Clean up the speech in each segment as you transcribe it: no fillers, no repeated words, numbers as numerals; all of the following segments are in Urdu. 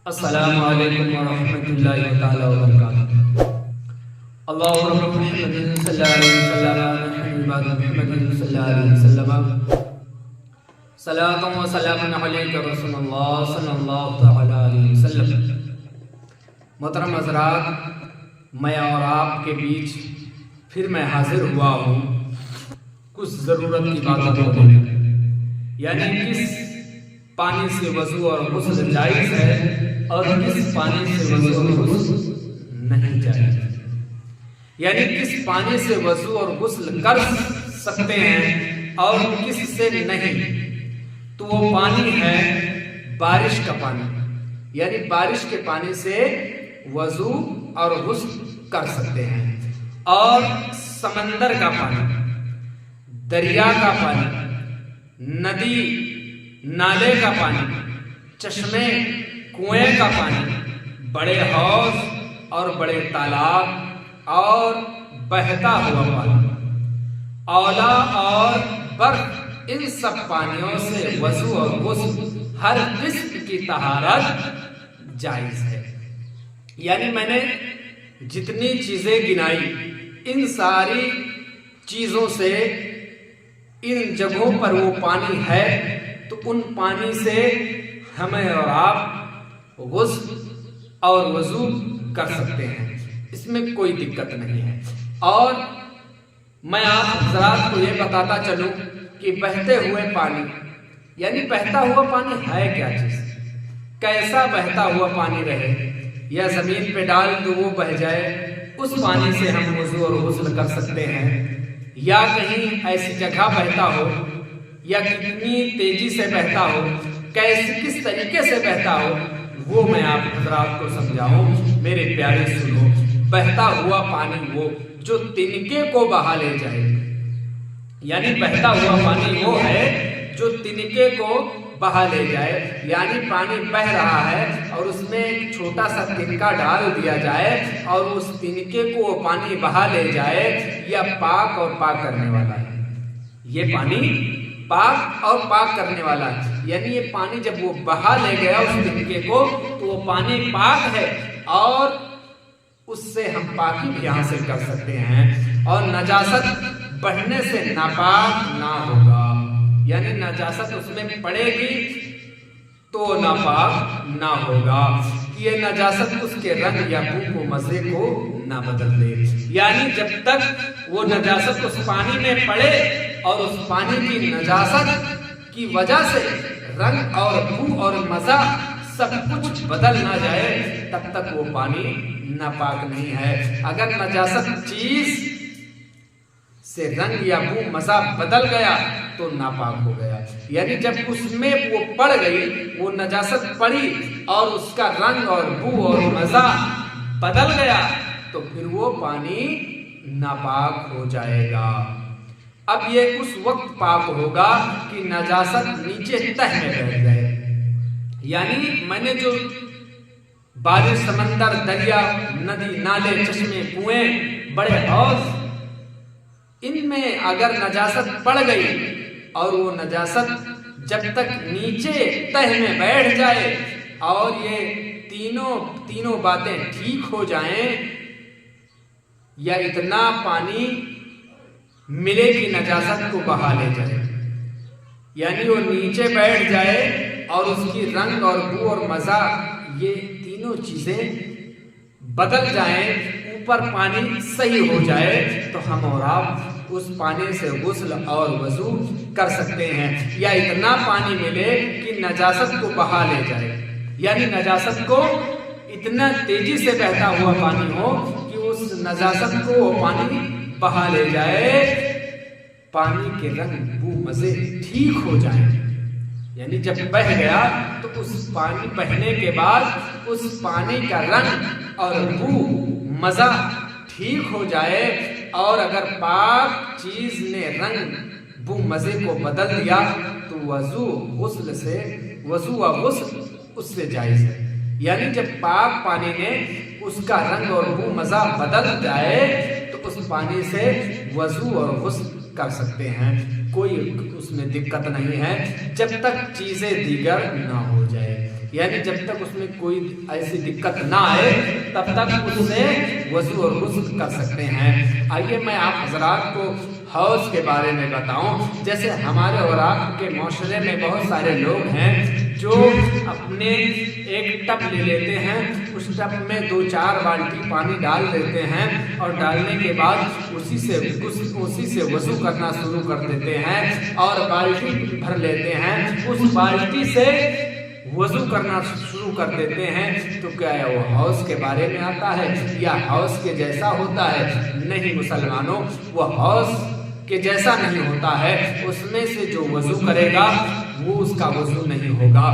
السلام علیکم ورحمۃ اللہ تعالی وبرکاتہ۔ اللہ رب محمد صلی اللہ علیہ محمد صلی اللہ علیہ وسلم صلاۃ و سلام علیک رسول اللہ صلی اللہ تعالی علیہ وسلم۔ محترم حضرات، میں اور آپ کے بیچ پھر میں حاضر ہوا ہوں کچھ ضرورت کی باتوں کو لے کر، یعنی کس پانی سے وضو اور غسل جائز ہے اور کس پانی سے وضو اور غسل نہیں جائز، یعنی کس پانی سے وضو اور غسل کر سکتے ہیں اور کس سے نہیں۔ تو وہ پانی ہے بارش کا پانی، یعنی بارش کے پانی سے وضو اور غسل کر سکتے ہیں، اور سمندر کا پانی، دریا کا پانی، ندی نالے کا پانی، چشمے کنویں کا پانی، بڑے حوض اور بڑے تالاب اور بہتا ہوا پانی، اولا اور برف، ان سب پانیوں سے وضو اور غسل ہر قسم کی طہارت جائز ہے۔ یعنی میں نے جتنی چیزیں گنائی، ان ساری چیزوں سے ان جگہوں پر وہ پانی ہے، تو ان پانی سے ہمیں اور آپ غسل اور وضو کر سکتے ہیں، اس میں کوئی دقت نہیں ہے۔ اور میں آپ حضرات کو یہ بتاتا چلوں کہ بہتے ہوئے پانی، یعنی بہتا ہوا پانی ہے کیا چیز، کیسا بہتا ہوا پانی رہے، یا زمین پہ ڈال تو وہ بہ جائے، اس پانی سے ہم وضو اور غسل کر سکتے ہیں، یا کہیں ایسی جگہ بہتا ہو، یا کتنی تیزی سے بہتا ہو، کس طریقے سے بہتا ہو، وہ میں آپ حضرات کو سمجھاؤں۔ میرے پیارے سنو، بہتا ہوا پانی وہ جو تنکے کو بہا لے جائے، یعنی بہتا ہوا پانی وہ ہے جو تنکے کو بہا لے جائے، یعنی پانی بہ رہا ہے اور اس میں ایک چھوٹا سا تنکا ڈال دیا جائے اور اس تنکے کو وہ پانی بہا لے جائے، یہ پاک اور پاک کرنے والا ہے۔ یہ پانی پاک اور پاک کرنے والا ہے، یعنی یہ پانی جب وہ بہا لے گیا اس تنکے کو، تو وہ پانی پاک ہے، اور اس سے ہم پاکی بھی حاصل کر سکتے ہیں، اور نجاست بڑھنے سے ناپاک نہ ہوگا، یعنی نجاست اس میں پڑے گی تو ناپاک نہ ہوگا، یہ نجاست اس کے رنگ یا بو کو مزے کو نہ بدل دے، یعنی جب تک وہ نجاست اس پانی میں پڑے اور اس پانی کی نجاست کی وجہ سے رنگ اور بو اور مزہ سب کچھ بدل نہ جائے، تب تک وہ پانی ناپاک نہیں ہے۔ اگر نجاست چیز سے رنگ یا بو مزہ بدل گیا تو ناپاک ہو گیا، یعنی جب اس میں وہ پڑ گئی، وہ نجاست پڑی اور اس کا رنگ اور بو اور مزہ بدل گیا، تو پھر وہ پانی ناپاک ہو جائے گا۔ اب یہ اس وقت پاک ہوگا کہ نجاست نیچے تہ میں بیٹھ گئے، یعنی میں نے جو بارش، سمندر، دریا، ندی، نالے، چشمے، کنویں، بڑے حوض، ان میں اگر نجاست پڑ گئی اور وہ نجاست جب تک نیچے تہ میں بیٹھ جائے اور یہ تینوں باتیں ٹھیک ہو جائیں، یا اتنا پانی ملے کہ نجاست کو بہا لے جائے، یعنی وہ نیچے بیٹھ جائے اور اس کی رنگ اور بو اور مزہ یہ تینوں چیزیں بدل جائیں، اوپر پانی صحیح ہو جائے، تو ہم اور آپ اس پانی سے غسل اور وضو کر سکتے ہیں، یا اتنا پانی ملے کہ نجاست کو بہا لے جائے، یعنی نجاست کو اتنا تیزی سے بہتا ہوا پانی ہو کہ اس نجاست کو وہ پانی بہا لے جائے، پانی کے رنگ بو مزے ٹھیک ہو جائیں، یعنی جب بہ گیا تو اس پانی بہنے کے بعد اس پانی کا رنگ اور بو مزہ ٹھیک ہو جائے، اور اگر پاک چیز نے رنگ بو مزے کو بدل دیا تو وضو و غسل اس سے جائز ہے، یعنی جب پاک پانی نے اس کا رنگ اور بو مزہ بدل جائے تو اس پانی سے وضو اور غسل کر سکتے ہیں، کوئی اس میں دقت نہیں ہے، جب تک چیزیں دیگر نہ ہو جائے۔ یعنی جب تک اس میں کوئی ایسی دقت نہ آئے تب تک اس سے وضو اور غسل کر سکتے ہیں۔ آئیے میں آپ حضرات کو حوض کے بارے میں بتاؤں۔ جیسے ہمارے اور آپ کے معاشرے میں بہت سارے لوگ ہیں جو اپنے ایک ٹب لے لیتے ہیں، اس ٹب میں 2-4 بالٹی پانی ڈال دیتے ہیں اور ڈالنے کے بعد اسی سے وضو کرنا شروع کر دیتے ہیں اور بالٹی بھر لیتے ہیں، اس بالٹی سے وضو کرنا شروع کر دیتے ہیں۔ تو کیا وہ حوض کے بارے میں آتا ہے یا حوض کے جیسا ہوتا ہے؟ نہیں مسلمانوں، وہ حوض کے جیسا نہیں ہوتا ہے۔ اس میں سے جو وضو کرے گا وہ اس کا وضو نہیں ہوگا۔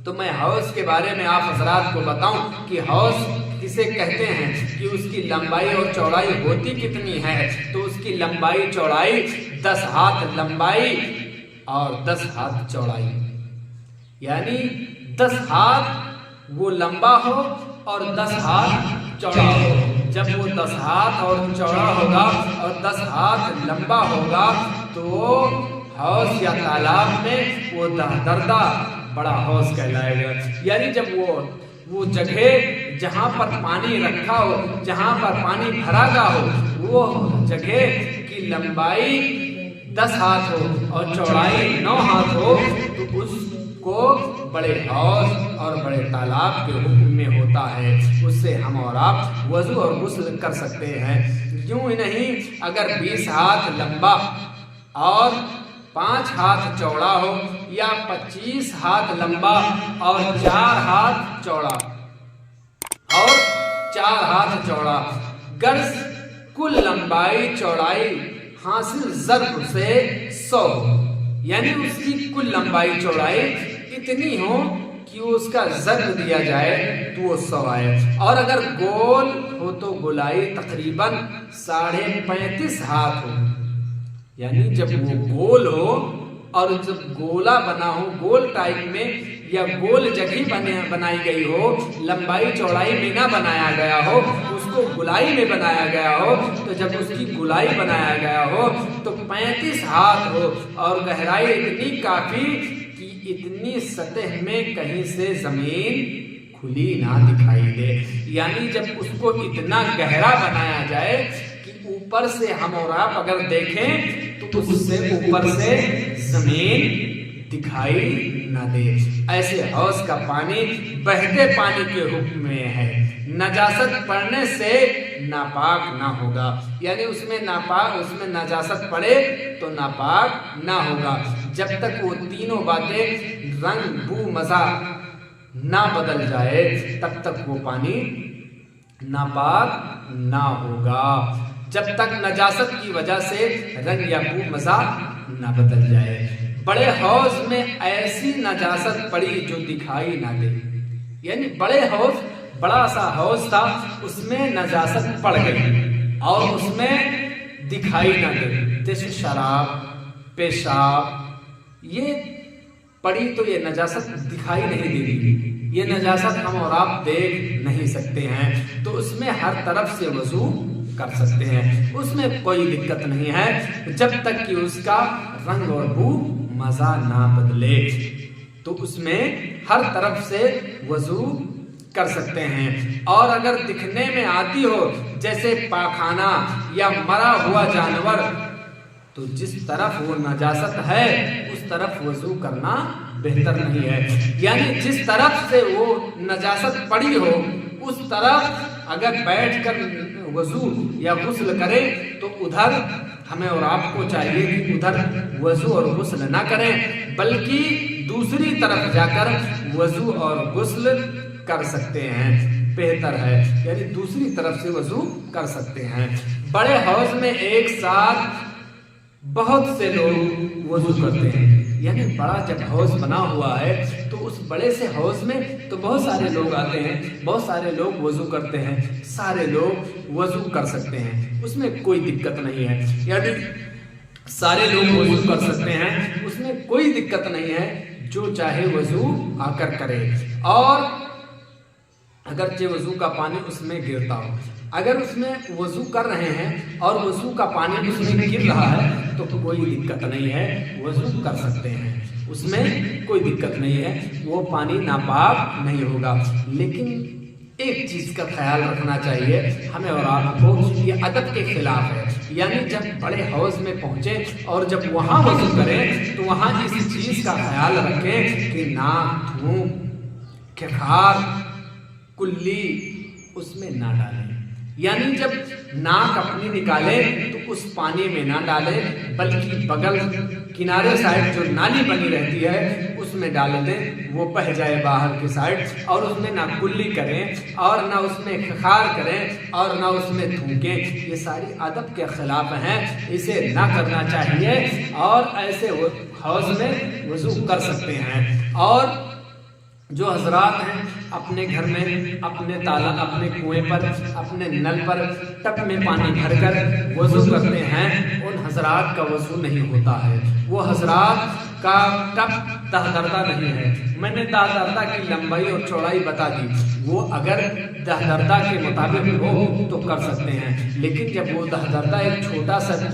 تو میں حوض کے بارے میں آپ حضرات کو بتاؤں کہ حوض کسے کہتے ہیں، کہ اس کی لمبائی اور چوڑائی ہوتی کتنی ہے؟ تو اس کی لمبائی چوڑائی 10 ہاتھ لمبائی اور 10 ہاتھ چوڑائی، یعنی 10 ہاتھ وہ لمبا ہو اور 10 ہاتھ چوڑا ہو۔ جب وہ 10 ہاتھ اور چوڑا ہوگا اور 10 ہاتھ لمبا ہوگا تو حوض یا تالاب میں وہ دردہ بڑا حوض کہلائے گا۔ یعنی جب وہ جگہ جہاں پر پانی رکھا ہو، جہاں پر پانی بھرا گا ہو، وہ جگہ کی لمبائی 10 ہاتھ ہو اور چوڑائی 9 ہاتھ ہو تو اس کو بڑے حوض اور بڑے تالاب کے حکم میں ہوتا ہے۔ اس سے ہم اور آپ وضو اور غسل کر سکتے ہیں۔ یوں ہی نہیں، اگر 20 ہاتھ لمبا اور 5 ہاتھ چوڑا ہو یا 25 ہاتھ لمبا اور 4 ہاتھ چوڑا اور 4 ہاتھ چوڑا، غرض کل لمبائی چوڑائی حاصل ضرب سے 100، یعنی اس کی کل لمبائی چوڑائی اتنی ہو کہ اس کا ضرب دیا جائے تو وہ 100 آئے۔ اور اگر گول ہو تو گولائی تقریباً 35.5 ہاتھ ہو، یعنی جب وہ گول ہو اور جب گولا بنا ہو، گول ٹائپ میں یا گول جگہ بنائی گئی ہو، لمبائی چوڑائی میں نہ بنایا گیا ہو، اس کو گولائی میں بنایا گیا ہو، تو جب اس کی گولائی بنایا گیا ہو تو 35 ہاتھ ہو اور گہرائی اتنی کافی کہ اتنی سطح میں کہیں سے زمین کھلی نہ دکھائی دے۔ یعنی جب اس کو اتنا گہرا بنایا جائے کہ اوپر سے ہم اور آپ اگر دیکھیں تو اس سے اوپر سے زمین دکھائی نہ دے۔ ایسے حوض کا پانی بہتے پانی کے حکم میں ہے، نجاست پڑنے سے ناپاک نہ ہوگا، یعنی اس میں نجاست پڑے تو ناپاک نہ ہوگا جب تک وہ تینوں باتیں رنگ بو مزہ نہ بدل جائے تب تک وہ پانی ناپاک نہ ہوگا، جب تک نجاست کی وجہ سے رنگ یا بو مزہ نہ بدل جائے۔ بڑے حوض میں ایسی نجاست پڑی جو دکھائی نہ دے، یعنی بڑا سا حوض تھا، اس میں نجاست پڑ گئی اور اس میں دکھائی نہ دے، جیسے شراب، پیشاب، یہ پڑی تو یہ نجاست دکھائی نہیں دے گی، یہ نجاست ہم اور آپ دیکھ نہیں سکتے ہیں، تو اس میں ہر طرف سے وضو کر سکتے ہیں، اس میں کوئی دقت نہیں ہے جب تک کہ اس کا رنگ اور بو مزہ نہ بدلے، تو اس میں ہر طرف سے وضو کر سکتے ہیں۔ اور اگر دکھنے میں آتی ہو جیسے پاخانہ یا مرا ہوا جانور تو جس طرف وہ نجاست ہے اس طرف وضو کرنا بہتر نہیں ہے، یعنی جس طرف سے وہ نجاست پڑی ہو اس طرف اگر بیٹھ کر وضو یا غسل کرے تو ادھر ہمیں اور آپ کو چاہیے کہ ادھر وضو اور غسل نہ کریں، بلکہ دوسری طرف جا کر وضو اور غسل کر سکتے ہیں، بہتر ہے، یعنی دوسری طرف سے وضو کر سکتے ہیں۔ بڑے حوض میں ایک ساتھ بہت سے لوگ وضو کرتے ہیں، یعنی بڑا جب حوض بنا ہوا ہے تو اس بڑے سے حوض میں تو بہت سارے لوگ آتے ہیں، بہت سارے لوگ وضو کرتے ہیں، سارے لوگ وضو کر سکتے ہیں، اس میں کوئی دقت نہیں ہے، یعنی سارے لوگ وضو کر سکتے ہیں، اس میں کوئی دقت نہیں ہے، جو چاہے وضو آ کر کرے۔ اور اگرچہ وضو کا پانی اس میں گرتا ہو، اگر اس میں وضو کر رہے ہیں اور وضو کا پانی اس میں گر رہا ہے تو کوئی دقت نہیں ہے، وضو کر سکتے ہیں، اس میں کوئی دقت نہیں ہے، وہ پانی ناپاک نہیں ہوگا۔ لیکن ایک چیز کا خیال رکھنا چاہیے ہمیں اور آپ کو، یہ ادب کے خلاف ہے، یعنی جب بڑے حوض میں پہنچے اور جب وہاں وضو کریں تو وہاں اس چیز کا خیال رکھیں کہ ناک، تھوک، کھکھار، کلی اس میں نہ ڈالیں، یعنی جب ناک اپنی نکالے تو اس پانی میں نہ ڈالے، بلکہ بغل کنارے سائڈ جو نالی بنی رہتی ہے اس میں ڈال دیں، وہ بہہ جائے باہر کی سائڈ، اور اس میں نہ کلی کریں اور نہ اس میں کھکھار کریں اور نہ اس میں تھوکیں۔ یہ ساری ادب کے خلاف ہیں، اسے نہ کرنا چاہیے، اور ایسے حوض میں وضو کر سکتے ہیں۔ اور جو حضرات ہیں اپنے گھر میں اپنے اپنے کنویں پر، اپنے نل پر ٹب میں پانی بھر کر وضو کرتے ہیں، ان حضرات کا وضو نہیں ہوتا ہے۔ وہ حضرات کا ٹب دہ دردہ نہیں ہے۔ میں نے دہ دردہ کی لمبائی اور چوڑائی بتا دی، وہ اگر دہ دردہ کے مطابق ہو تو کر سکتے ہیں، لیکن جب وہ دہ دردہ ایک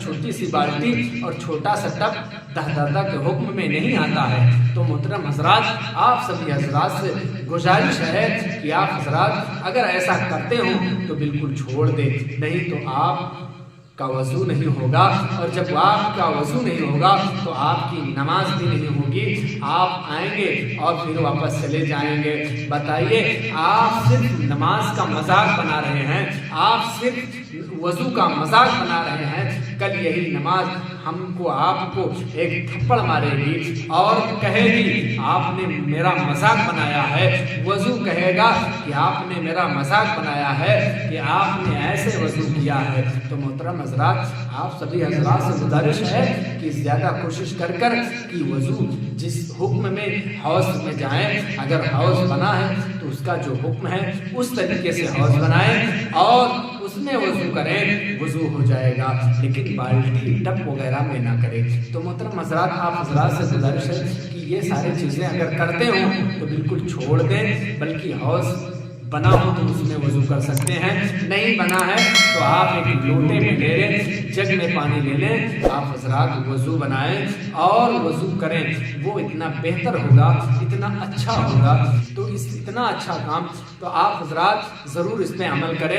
چھوٹی سی بالٹی اور چھوٹا سا ٹب دہ دردہ کے حکم میں نہیں آتا ہے، تو محترم حضرات، آپ سبھی حضرات سے گزارش ہے کہ آپ حضرات اگر ایسا کرتے ہوں تو بالکل چھوڑ دیں، نہیں تو آپ کا وضو نہیں ہوگا، اور جب آپ کا وضو نہیں ہوگا تو آپ کی نماز بھی نہیں ہوگی۔ آپ آئیں گے اور پھر واپس چلے جائیں گے۔ بتائیے، آپ صرف نماز کا مذاق بنا رہے ہیں، آپ صرف وضو کا مذاق بنا رہے ہیں، کل یہی نماز ہم کو آپ کو ایک تھپڑ مارے گی اور کہے گی آپ نے میرا مذاق بنایا ہے، وضو کہے گا کہ آپ نے میرا مذاق بنایا ہے، کہ آپ نے ایسے وضو کیا ہے۔ تو محترم حضرات، آپ سبھی حضرات سے گزارش ہے کہ زیادہ کوشش کر کہ وضو جس حکم میں حوض میں جائیں، اگر حوض بنا ہے تو اس کا جو حکم ہے اس طریقے سے حوض بنائیں اور اس میں وضو کریں، وضو ہو جائے گا، لیکن بالٹی ٹب وغیرہ میں نہ کریں۔ تو محترم حضرات، آپ حضرات سے گزارش ہے کہ یہ ساری چیزیں اگر کرتے ہوں تو بالکل چھوڑ دیں، بلکہ حوض بنا ہو تو اس میں وضو کر سکتے ہیں، نہیں بنا ہے تو آپ ایک لوٹے میں لے لیں، جگ میں پانی لے لیں، آپ حضرات وضو بنائیں اور وضو کریں، وہ اتنا بہتر ہوگا، اتنا اچھا ہوگا۔ تو اتنا اچھا کام تو آپ حضرات ضرور اس پہ عمل کریں۔